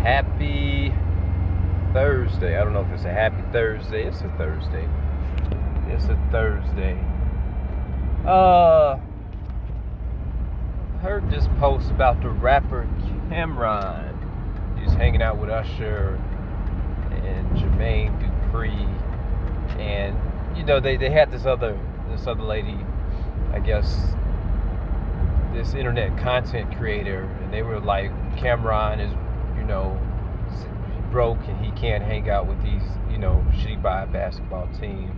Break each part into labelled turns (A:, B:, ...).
A: Happy Thursday. I don't know if it's a happy Thursday. It's a Thursday. Heard this post about the rapper Cam'ron. He's hanging out with Usher and Jermaine Dupri, and they had this other lady, I guess, this internet content creator, and they were like, Cam'ron is broke and he can't hang out with these shitty basketball team.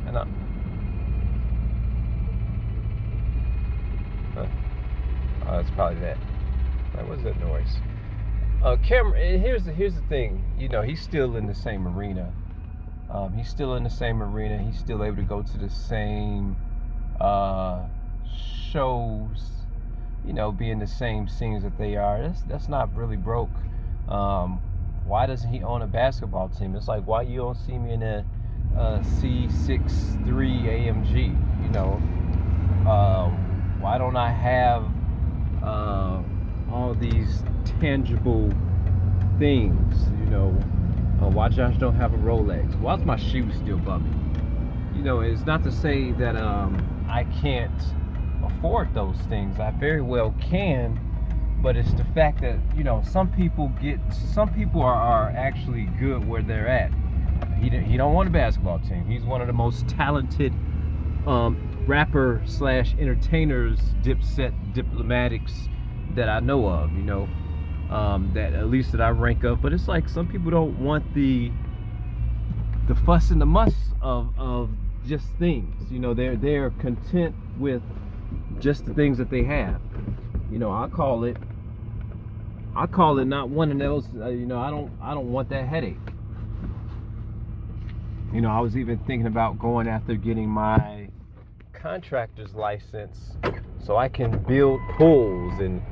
A: And it's probably that. What's that noise? Cam'ron. Here's the thing. He's still in the same arena. He's still able to go to the same shows. Be in the same scenes that they are. That's not really broke. Why doesn't he own a basketball team? It's like, why you don't see me in a C63 AMG? Why don't I have all these tangible things? Why Josh don't have a Rolex? Why's my shoes still bumpy? It's not to say that I can't afford those things. I very well can, but it's the fact that some people are actually good where they're at. He don't want a basketball team. He's one of the most talented rapper / entertainers, diplomatics that I know of. That at least that I rank up. But it's like some people don't want the fuss and the muss of just things. They're content with just the things that they have. I call it not wanting those. I don't want that headache. I was even thinking about going after getting my contractor's license so I can build pools and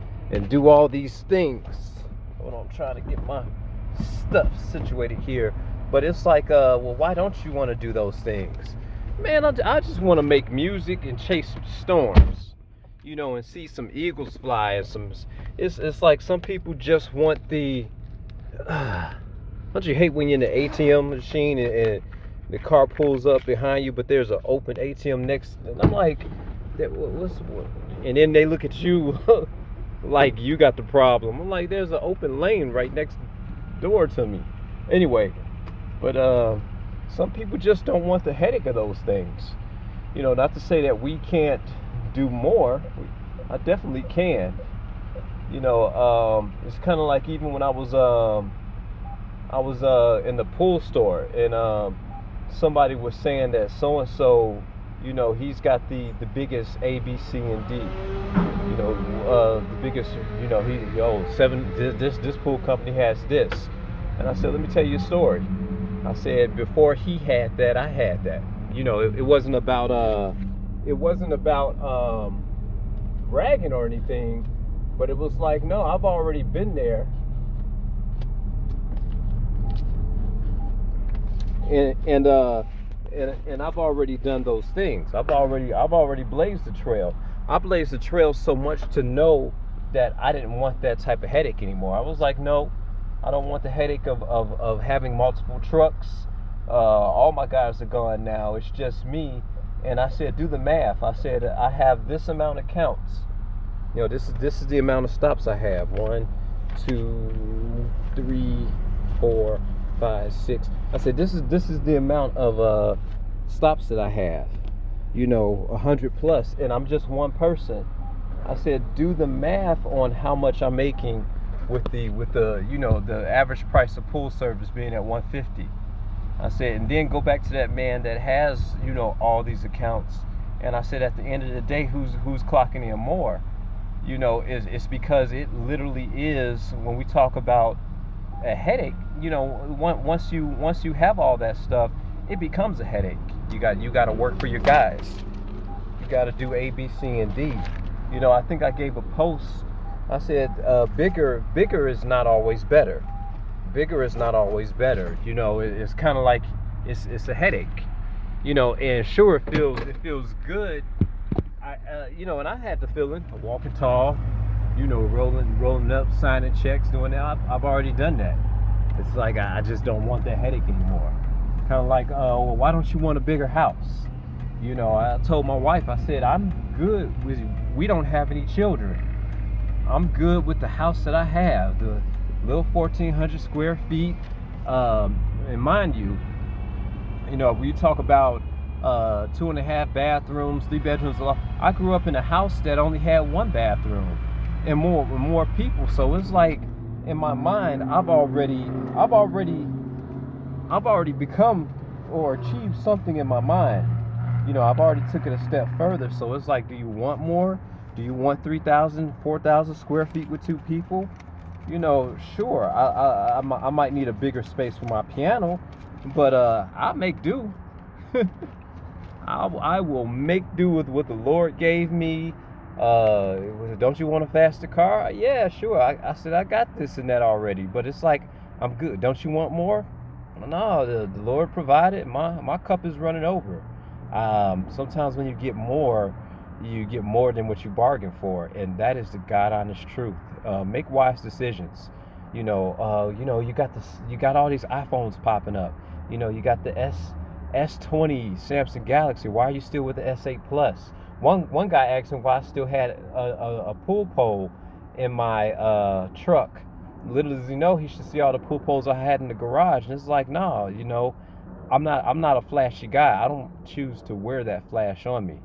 A: do all these things. Hold on, I'm trying to get my stuff situated here. But it's like, well, why don't you want to do those things? Man, I just want to make music and chase storms. And see some eagles fly and some. It's like some people just want the. Don't you hate when you're in the ATM machine and the car pulls up behind you, but there's an open ATM next, and I'm like, what? And then they look at you like you got the problem. I'm like, there's an open lane right next door to me. Anyway, but some people just don't want the headache of those things. Not to say that we can't do more. I definitely can. It's kind of like even when I was in the pool store, and somebody was saying that so and so, he's got the biggest A, B, C, and D. The biggest. This pool company has this, and I said, let me tell you a story. I said, before he had that, I had that. It wasn't about bragging or anything, but it was like, no, I've already been there, and I've already done those things. I've already blazed the trail. I blazed the trail so much to know that I didn't want that type of headache anymore. I was like, no, I don't want the headache of having multiple trucks. All my guys are gone now. It's just me. And I said, do the math. I said, I have this amount of counts. This is the amount of stops I have. 1, 2, 3, 4, 5, 6. I said, this is the amount of stops that I have. 100 plus, and I'm just one person. I said, do the math on how much I'm making with the the average price of pool service being at $150. I said, and then go back to that man that has, all these accounts. And I said, at the end of the day, who's clocking in more? It's because it literally is, when we talk about a headache, once you have all that stuff, it becomes a headache. You got to work for your guys. You got to do A, B, C, and D. I think I gave a post. I said, bigger is not always better. Bigger is not always better. It's kind of like it's a headache. And sure, it feels good. And I had the feeling of walking tall, rolling up, signing checks, doing that. I've already done that. It's like I just don't want that headache anymore. Kind of like, well, why don't you want a bigger house? I told my wife, I said, I'm good with, we don't have any children. I'm good with the house that I have, the little 1,400 square feet. And mind you, when you talk about 2.5 bathrooms, 3 bedrooms, I grew up in a house that only had 1 bathroom and more people. So it's like, in my mind, I've already become or achieved something in my mind. I've already took it a step further. So it's like, do you want more? Do you want 3,000, 4,000 square feet with 2 people? Sure. I might need a bigger space for my piano, but I'll make do. I will make do with what the Lord gave me. Don't you want a faster car? Yeah, sure. I said I got this and that already, but it's like, I'm good. Don't you want more? No, the Lord provided. My cup is running over. Sometimes when you get more than what you bargained for, and that is the God honest truth. Make wise decisions. You got all these iPhones popping up. You got the S20 Samsung Galaxy. Why are you still with the S8 Plus? One guy asked me why I still had a pool pole in my truck. Little does he know, he should see all the pool poles I had in the garage. And it's like, no, I'm not a flashy guy. I don't choose to wear that flash on me.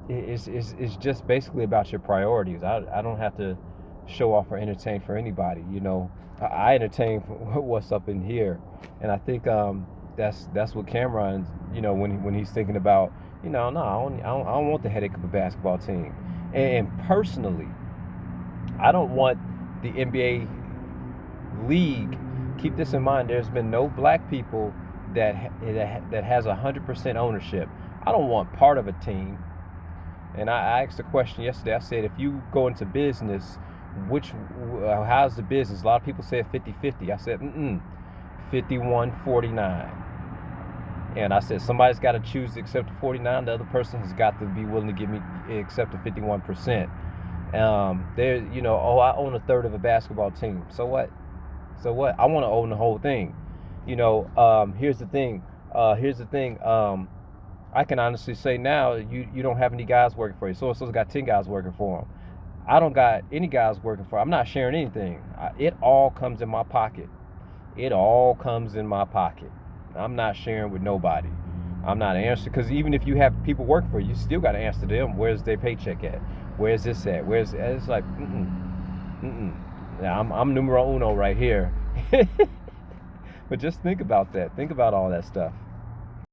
A: It's just basically about your priorities. I don't have to show off or entertain for anybody. I entertain for what's up in here, and I think that's what Cameron, when he's thinking about, no, I don't want the headache of a basketball team. And personally, I don't want the NBA league. Keep this in mind. There's been no black people that has 100% ownership. I don't want part of a team. And I asked a question yesterday. I said, if you go into business, how's the business? A lot of people said 50-50. I said, 51-49. And I said, somebody's got to choose to accept the 49. The other person has got to be willing to accept the 51%. I own a third of a basketball team. So what? I want to own the whole thing. Here's the thing. I can honestly say now, you don't have any guys working for you. So-and-so's got 10 guys working for him. I don't got any guys working for him. I'm not sharing anything. It all comes in my pocket. I'm not sharing with nobody. I'm not answering, because even if you have people working for you, you still got to answer them. Where's their paycheck at? Where's this at? It's like, Yeah, I'm numero uno right here. But just think about that. Think about all that stuff.